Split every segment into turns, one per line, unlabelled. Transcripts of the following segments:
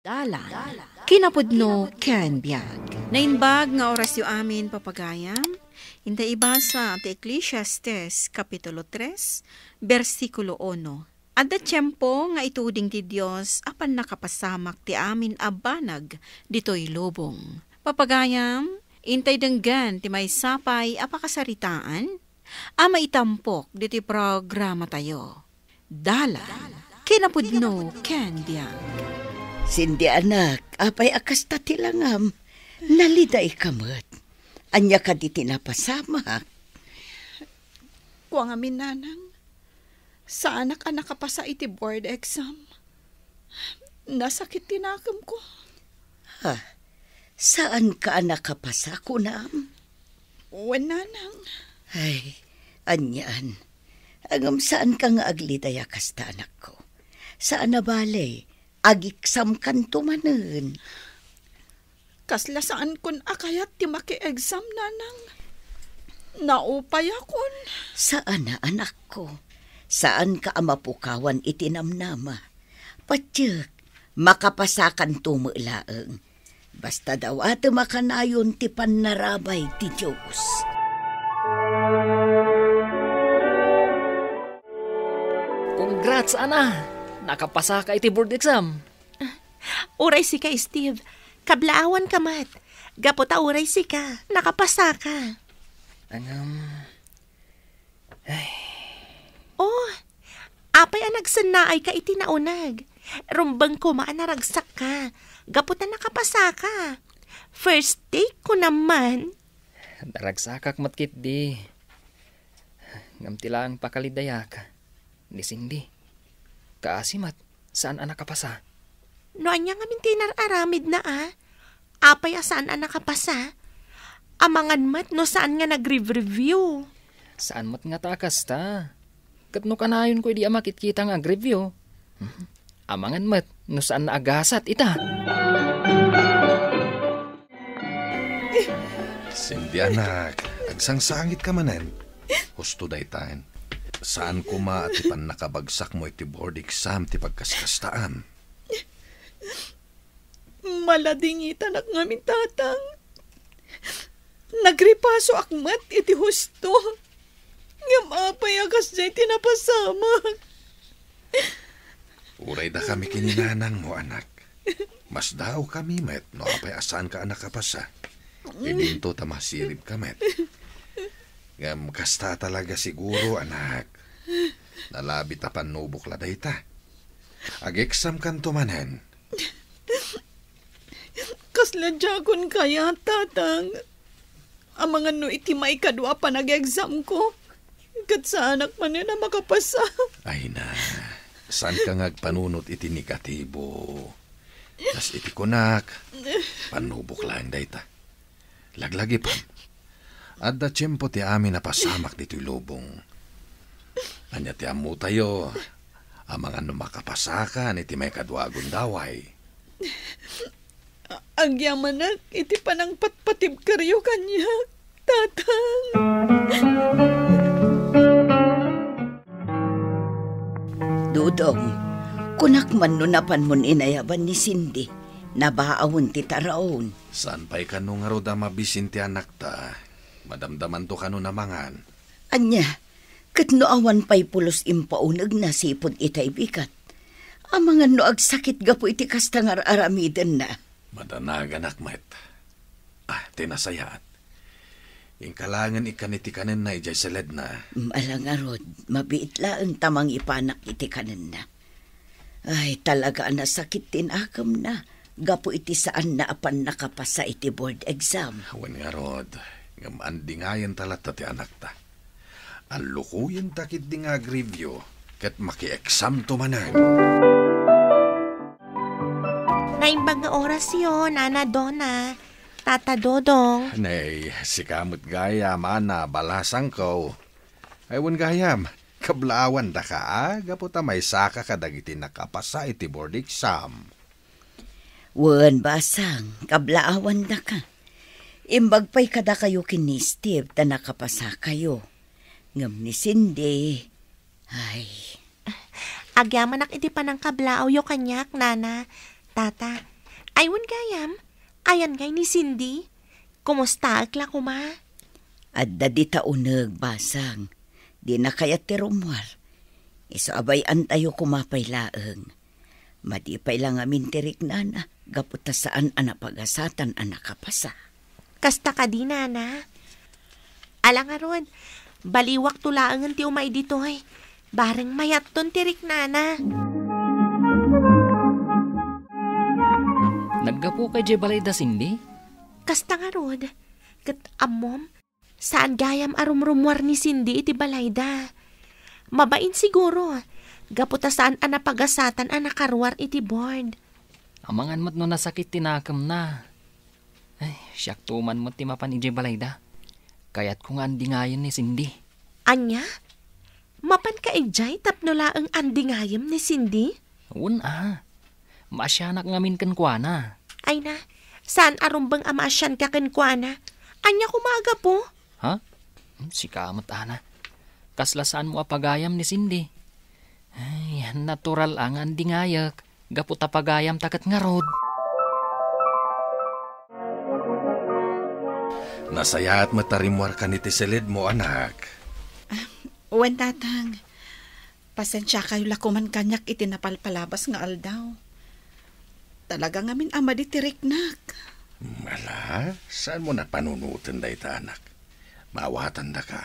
Dalan, kinapudno ken biag.
Nainbag nga oras yu amin papagayam, inda ibasa ti Ecclesiastes Kapitulo 3, versikulo 1. Adda tiyempo nga ituding ti Dios apan nakapasamak ti amin abanag ditoy lubong. Papagayam, intay denggan ti may sapay apakasaritaan, ama itampok diti programa tayo. Dalan, kinapudno ken biag.
Sindi anak, apay akas tatilangam, naliday kamot. Anya ka di tinapasamak.
Kuwang amin nanang, sa anak-anak ka pa sa iti board exam. Nasakit tinakam ko.
Ha? Saan ka anak ka pa sa kunam?
Wen nanang.
Ay, anyan. Agam saan ka nga agliday akas ta anak ko? Saan na balay? Agiksam kan tumanen.
Kasla saan kun akayat ti maki-exam nanang. Naupay akon.
Saan na anak ko? Saan ka amapukawan itinamnama? Patyek, makapasakan tumulaeng. Basta daw ato makanayon ti panarabay ti Diyos.
Congrats, Ana! Nakapasa ka iti board exam.
Uray si ka, Steve. Kablaawan ka, Mat. Gapota uray si ka. Nakapasa ka. Oh, apay anagsanaay ka iti naunag. Rumbang ko maanaragsak ka. Gapota nakapasa ka. First take ko naman.
Daragsakak matkit di. Ngamtilaan pakalidayak. Nisindi. Kaasimat, saan anak kapasa?
No anya nga mintinar-aramid na Apay saan anak kapasa? Amangan mat no saan nga nag-review.
Saan mat nga takas ta? Katno kanayon ko di amakit kita nga ag-review. Amangan mat no saan na agasat ita.
Sindi anak, agsangsangit ka manen. Husto daytaen. Saan kuma at ipan nakabagsak mo iti board exam ti pagkaskastaan?
Maladingitan ak ngamin tatang. Nagripaso akmat iti husto. Ngamapay akas jay tinapasamak.
Uray da kami kininanang mo anak. Mas daw kami met no apay asan ka anak kapasa. Idinto tamasirib ka met. Ngam kasta talaga siguro anak. Nalabit a panubok la dayta. Ag-exam kan tumanen.
Kasla jagon kaya tatang. Amangan no iti may kadwa pa nag-exam ko. Kat sa anak man na makapasa.
Ay na, saan ka ngagpanunot iti negatibo? Tas iti kunak, panubok lang dayta. Laglagi pa. Adda tiyempo ti amin na pasamak dito'y lubong. Anya ti amu tayo, amang ano makapasakan iti may kadwagon daway.
Ang yaman na, iti panang patpatib karyo kanya, tatang.
Dudong, kunak man nunapan mon inayaban ni Cindy, nabaawon ti taraon.
Saan pa'y kanong aroda mabisin ti anak ta? Madamdaman to kano namangan.
Anya, kat no awan pa'y pulos impaunag na sipod itay bikat. Amangan no agsakit gapo iti kastangar aramiden na.
Madanag anak met. Tinasayaat. Yung kalangan ikaniti kanin na ijay saled na.
Malangarod, mabiit laang tamang ipanak iti kanin na. Ay, talaga nasakit tinakam na. Gapo iti saan na apan nakapasa iti board exam.
Wen nga rod, ngam andingayan talat ti anak ta. Alukuyin takit di nga agrivyo, kat maki-exam to manan.
Naimbag nga oras yun, Ana Donna. Tata Dodong.
Nay, si kamot gayam, ana, balasang ko. Aywan gayam, kablawan da ka, gaputa may saka kadagiti nakapasa iti board exam.
Wan basang, kablaawan da ka. Imbag pa'y kada kayo kini Steve ta nakapasa kayo. Ngam ni Cindy. Ay.
Agyaman iti panang kablaaw yo kanyak, nana. Tata, Aywan gayam, ayan ngay ni Cindy. Kumusta akla kuma?
Adda di taunag basang. Di na kaya ti Romual. Iso abay antayo kumapay laeng. Madipay lang amin tirik na gaputa saan anapagasatan anakapasa.
Kasta ka di, nana. Alang aron, baliwak tulaangan ti umay ditoy. Bareng mayat ton tirik, nana.
Naggapo kay Jebalayda Cindy?
Kasta nga rod, kat amom, saan gayam arumrumwar ni Cindy iti balayda. Mabain siguro, gaputa saan anapagasatan anakarwar iti board.
Amangan mo't no nasakit tinakam na. Ay, siyak tuman mo't timapan ni Jebalayda. Kaya't kung andi ngayon ni Cindy.
Anya? Mapan ka ijay tapno laang andi ngayam ni Cindy?
Maasyanak ngamin kan kwa na.
Ay na, saan arumbang amaasyan ka kenkwana? Anya kumaga po?
Ha? Si kamot, ana. Kaslasaan mo apagayam ni Cindy. Ay, natural ang andi ngayak. Gaputa pagayam takat nga rod.
Nasayaat matarimwar ka ni tisilid mo, anak.
Wen tatang, pasensya kayo lakuman kanyak itinapalpalabas nga aldaw. Talaga ngamin ama di tiriknak.
Mala, saan mo na panunutin da ita, anak? Maawatan da ka.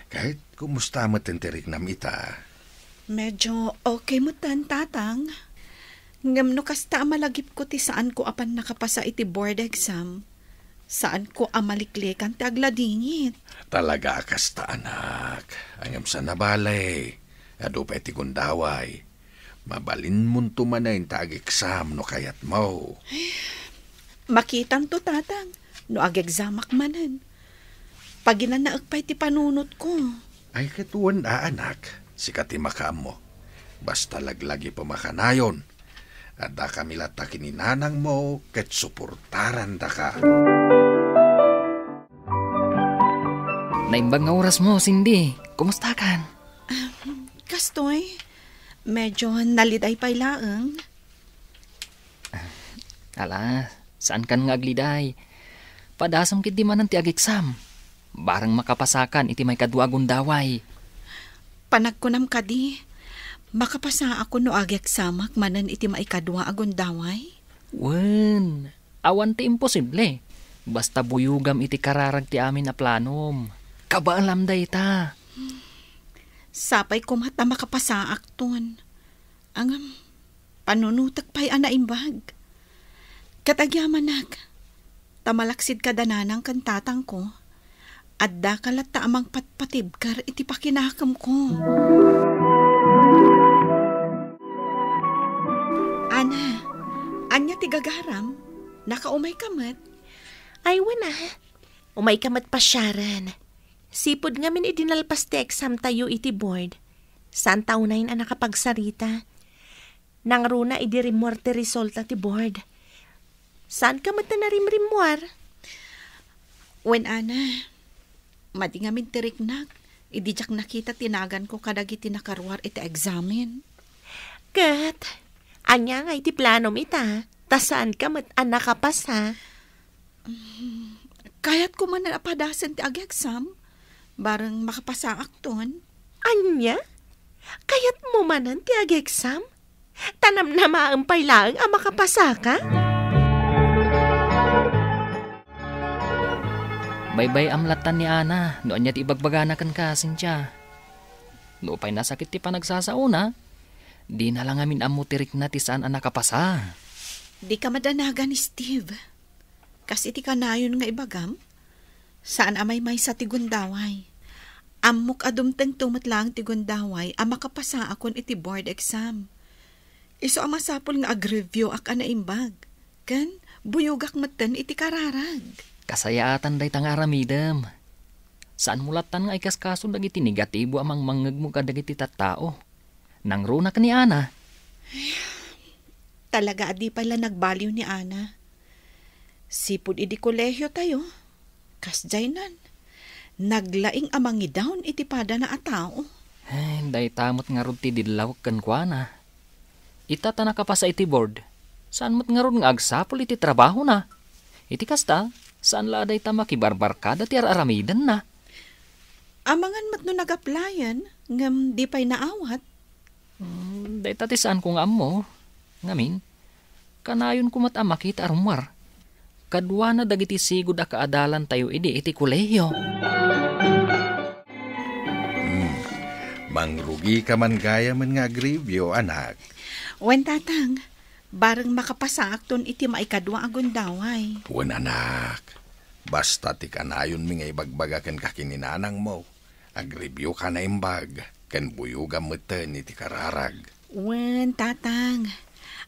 Kahit kumusta mo tintirik na mita.
Medyo okay mo tan, tatang. Ngam no kasta malagip ko ti saan ko apan nakapasa iti board exam. Saan ko amaliklikan ti agladingit.
Talaga kasta, anak. Angam sa nabalay. Ado pa iti gundaway. Mabalin mo tumanayin tag-exam no kayat mo.
Makitan to, tatang. No ag-examak manan. Paginanaag pa iti panunot ko.
Ay katuan anak. Sikati makam mo. Basta laglagi pa makanayon. At da kami latakin ni nanang mo ket suportaran da ka.
Naimbang nga oras mo, Cindy. Kumusta kan?
Kastoy, medyo naliday pa ilaang.
Ala, saan kan nga agliday? Padasam kit di man ti ag-exam. Barang makapasakan iti may kadwa gundaway.
Panagkunam ka di, makapasa ako no ag-examak manan iti maikadwa agundaway.
Wen, awan ti imposible. Basta buyugam iti kararag ti amin na planom. Kabaalam day ta.
Sapay kumata makapasa akton. Ang panunutak pa'y anaimbag. Katagyamanak, tamalaksid ka dananang kantatang ko. At dakalat ta amang patpatibkar iti pakinakam ko. Ana, anya ti gagaram, nakaumay kamat.
Ay wana, umay kamat pasyaran. Sipod nga min idinalpas ti exam tayo iti board. Saan taunayin ang nakapagsarita? Nang runa idirimwar ti resulta ti board. Saan ka mata na rimrimwar?
Wen ana, madi nga min tiriknak. Idi jak nakita tinagan ko kadagiti nakarwar iti examen.
Kat, anya nga iti planom ita. Tasaan ka mat anak kapas ha?
Kayat ko man na apadasan ti ag-exam. Barang makapasa akton.
Anya? Kayat mo manan ti ag-exam? Tanam na maampay lang ang makapasa ka?
Baybay amlatan ni Ana. Noon niya ti ibagbaganakan ka, Cynthia. Noopay nasakit ti panagsasauna. Di na lang amin amutirik na ti saan ang nakapasa.
Di ka madanagan ni Steve. Kasi ti kanayon nga ibagam. Saan amay may sa tigundaway. Amok adumteng tumatlang tigundaway ang makapasa akon iti board exam. Iso ang masapol nga ag-review ak anaimbag. Kan, buyugak matan iti kararag.
Kasayaatan day tang aramidem. Saan mulatan nga ikas kaso dagiti negatibo amang mangeg mo kadagiti tattao. Nang runa ka ni Ana.
Talaga adi pala nagbaliw ni Ana. Sipod idi kolehyo tayo. Kasjaynan. Naglaing amangi down iti pada na atao.
Day tamot nga rod ti didlaw kan kwa na. Itata nakapasa iti board. Saan mo't nga ron nga agsapol iti trabaho na? Iti kasta, saan laday ta makibarbarkada ti aramidan na?
Amangan mat no nag-applyan, ngam di pa'y naawat.
Day tati saan kong amo. Ngamin, kanayon kumat makita arumar. Kadwa na dagiti sigud a kaadalan tayo iti kolehiyo.
Mangrugi ka man gaya man nga agribyo, anak.
Wen tatang, bareng makapasaak ton iti maikadwa agundaway.
Wen anak, basta ti kanayon mi nga ibagbagaken ka kininanang mo. Agribyo ka na imbag, ken buyuga meten iti kararag.
Wen tatang,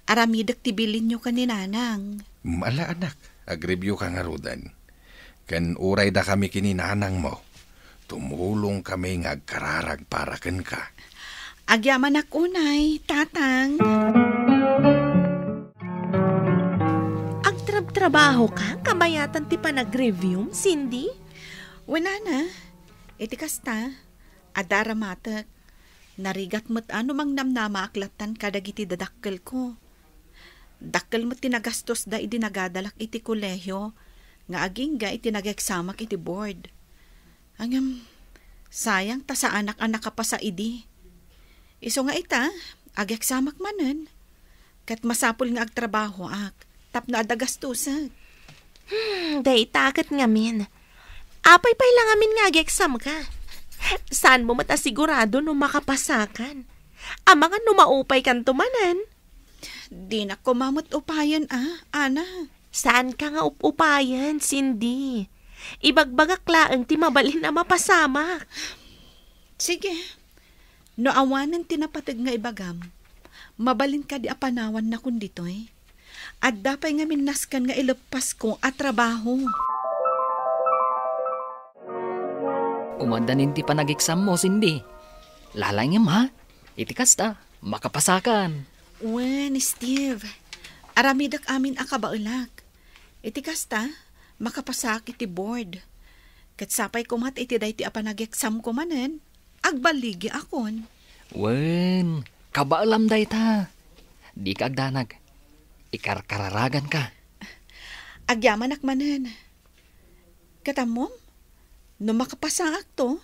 aramidek ti bilin nyo kaninanang.
Mala anak, agribyo ka nga rudan. Ken uray da kami kininanang mo. Tumulong kami nga agkararag para ken ka.
Agyaman unay, tatang.
Agtrab-trabaho ka? Kamayatan ti panag-review, Cindy?
Wala na. Iti kasta, adara matek. Narigat mo't ano mang namnama aklatan kadagiti dadakkel ko. Dakkel mo't tinagastos da iti nagadalak iti kolehyo, nga aging ga iti nag-examak iti board. Angam, sayang ta sa anak-anak ka pa sa idi. Iso nga ita, ag-examak manen. Kat masapol nga agtrabaho ak, tap na adagastusag.
Day takat ngamin. Apay pa'y lang amin nga ag-exam ka. Saan mo matasigurado no makapasakan? Amangan no maupay kan tumanan.
Di na ko mamot upayan ana.
Saan ka nga upayan, Cindy? Ibagbagak laang ti mabalin na mapasamak.
Sige, no awanan tinapatag nga ibagam, mabalin ka di apanawan na kunditoy. At dapay nga minaskan nga ilepas ko at trabaho.
Umandanin ti panag-exam mo, Cindy. Lalay nga ma, iti kasta, makapasakan.
Wen, Steve, aramidak amin akabaulak. Iti kasta, makapasak iti board. Kat sapay kumat iti day ti apanag-exam ko manen, agbaligi akon.
Wen, kabaalam day ta. Di ka agdanag. Ikarkararagan ka.
Agyaman akmanen. Katamom, no makapasak to,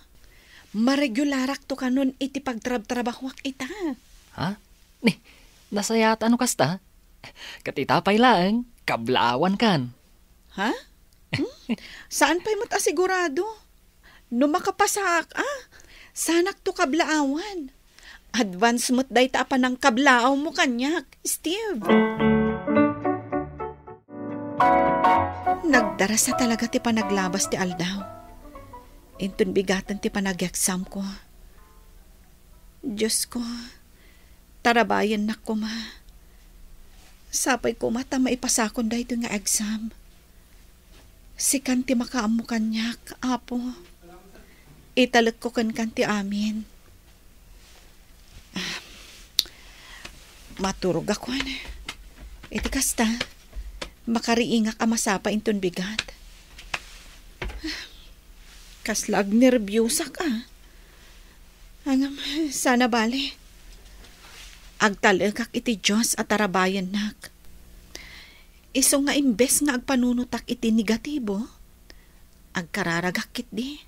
maregularak to kanon iti pagtrab-trabahwak ita.
Ha? Nasayat ano kasta? Katitapay lang, kablaawan kan.
Ha? Saan pa'y matasigurado? No makapasak, sanak to kablaawan. Advance mo't day tapa ng kablaaw mo kanyak, Steve. Nagdarasa talaga ti panaglabas ti Aldaw. Intun bigatan ti panag-exam ko. Diyos ko, tarabayan na ko ma. Sapay ko mata maipasakon da ito nga exam. Sikan ti makaamu kanyak, apo. Italag ko kan ti amin. Maturog ako na. Iti kasta, makariingak amasapa intun bigat. Kaslag nervyusak Angam, sana bali. Agtalagak iti Diyos at tarabayan nak. Iso nga imbes nga agpanunutak iti negatibo, agkararagak kit di.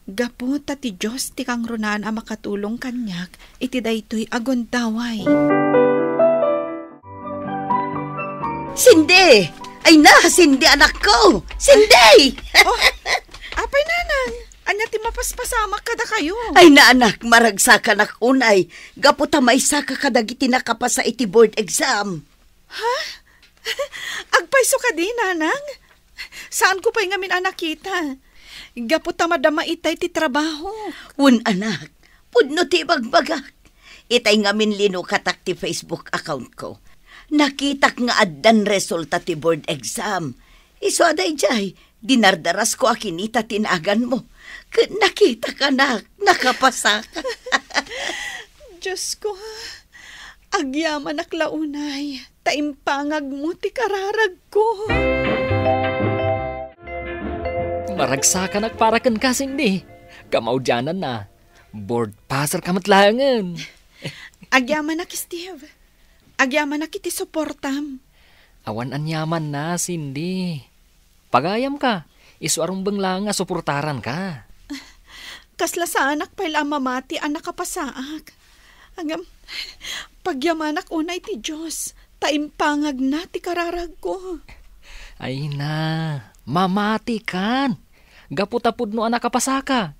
Gapu ti Diyos ti kang runan a makatulong kanyak, iti daytoy agondaway.
Cindy! Ay na, Cindy anak ko! Cindy!
Apay nanang, anya ti mapaspasamak kada kayo.
Ay na anak, maragsa ka nak unay. Gaputa maisa ka kadagiti nakapasa iti board exam.
Ha? Agpayso ka di, nanang? Saan ko pa'y ngamin nakita? Gaputa madama itay ti trabaho.
Un anak, pudno ti bagbagak. Itay ngamin lino katak ti Facebook account ko. Nakitak nga addan resulta ti board exam. Iso aday jay, dinardaras ko akinita tinagan mo. Nakita ka na, nakapasa ka.
Diyos ko, agyaman aklaunay, taimpangag mo ti kararag ko.
Maragsakan at parakan ka, Cindy. Kamaudyanan na. Board passer ka matlangan.
Agyaman na Steve. Agyaman na kiti suportam.
Awan anyaman na, Cindy. Pagayam ka. Isuarong bangla nga suportaran ka.
Kasla sa anak pa'y mamati ang nakapasaak. Hanggang pagyamanak unay ti Diyos, taimpangag na ti kararag ko.
Ay na, mamati kan. Gaputapud no anak kapasaka.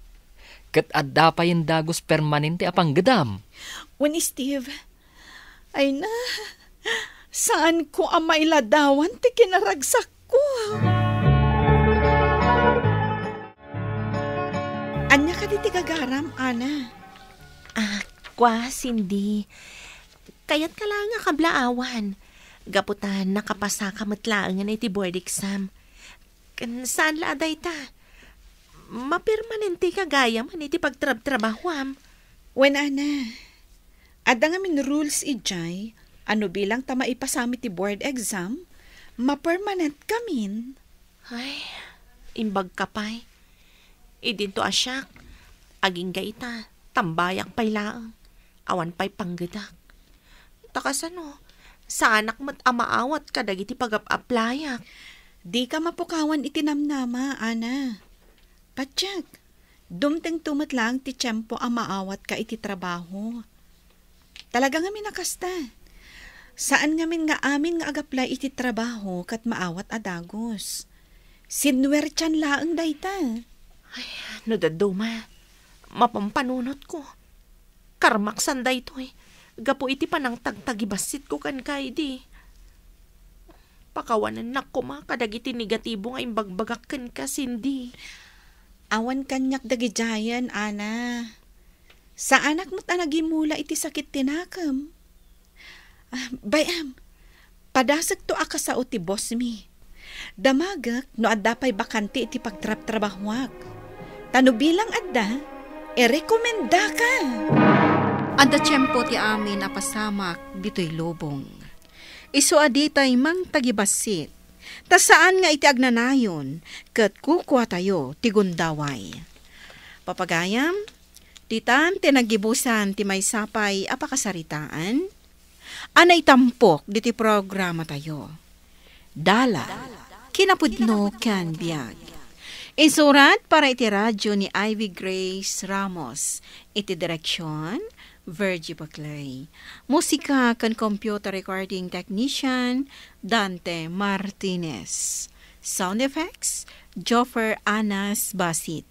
Kat adda pa yung dagos permanente apang gedam.
When Steve, ay na, saan ko ang mailadawan ti kinaragsak ko? Anya ka di ti gagaram, Ana?
Kwa, Cindy. Kayat ka lang nga kablaawan. Gaputan nakapasa ka matlaangan iti board exam. Saan laaday ta? Mapermanente ka gaya man iti pagtrab-trabahwam.
When Ana, adda nga min rules ijay, ano bilang ta maipasami ti board exam, mapermanent kamin.
Ay, imbag ka pa'y. Idinto asyak. Aging gaita, tambayak pa'y laang. Awan pa'y panggadak. Takasano, sa anak mat amaawat ka dagiti pag-aplayak.
Di ka mapukawan itinamnama, Ana. Patsyag, dumteng tumat lang ti tiyempo ang maawat ka iti trabaho. Talaga nga minakasta. Saan ngamin nga amin nga agaplay iti trabaho kat maawat adagos. Sinwertyan laang dayta.
Ay, no daduma, mapampanunot ko. Karmaksan da ito eh. Gapo iti panang tagtagibasit ko kan kay di. Pakawanan na ko kadagiti negatibo nga imbagbagak kan ka, Cindy.
Awan kanyak dagijayan, Ana. Sa anak mo't anagimula iti sakit tinakam. Bayam, padasag to aka sa uti boss mi. Damagak no adda pa'y bakante iti pagtrap-trabahwak. Tano bilang adda, rekomenda ka.
Adda tiyempo ti amin apasamak dito'y lubong. Isu aditay mang tagibasit. Ta saan nga iti agnanayon, kat kukwa tayo ti gundaway. Papagayam, titan tinagibusan ti may sapay apakasaritaan, anay tampok diti programa tayo. Dala, kinapudno kan biag. Insurat para iti radyo ni Ivy Grace Ramos. Iti direksyon, Virgie Baclay. Musika kan computer recording technician, Dante Martinez. Sound effects, Joffer Anas Basit.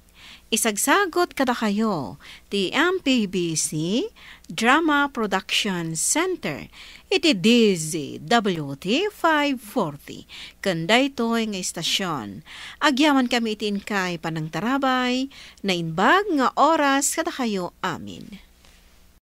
Isagsagot kada kayo, ti MPBC Drama Production Center. Iti DZWT 540. Kanday to'y nga istasyon. Agyaman kami itin kay panang tarabay, na inbag nga oras kada kayo amin.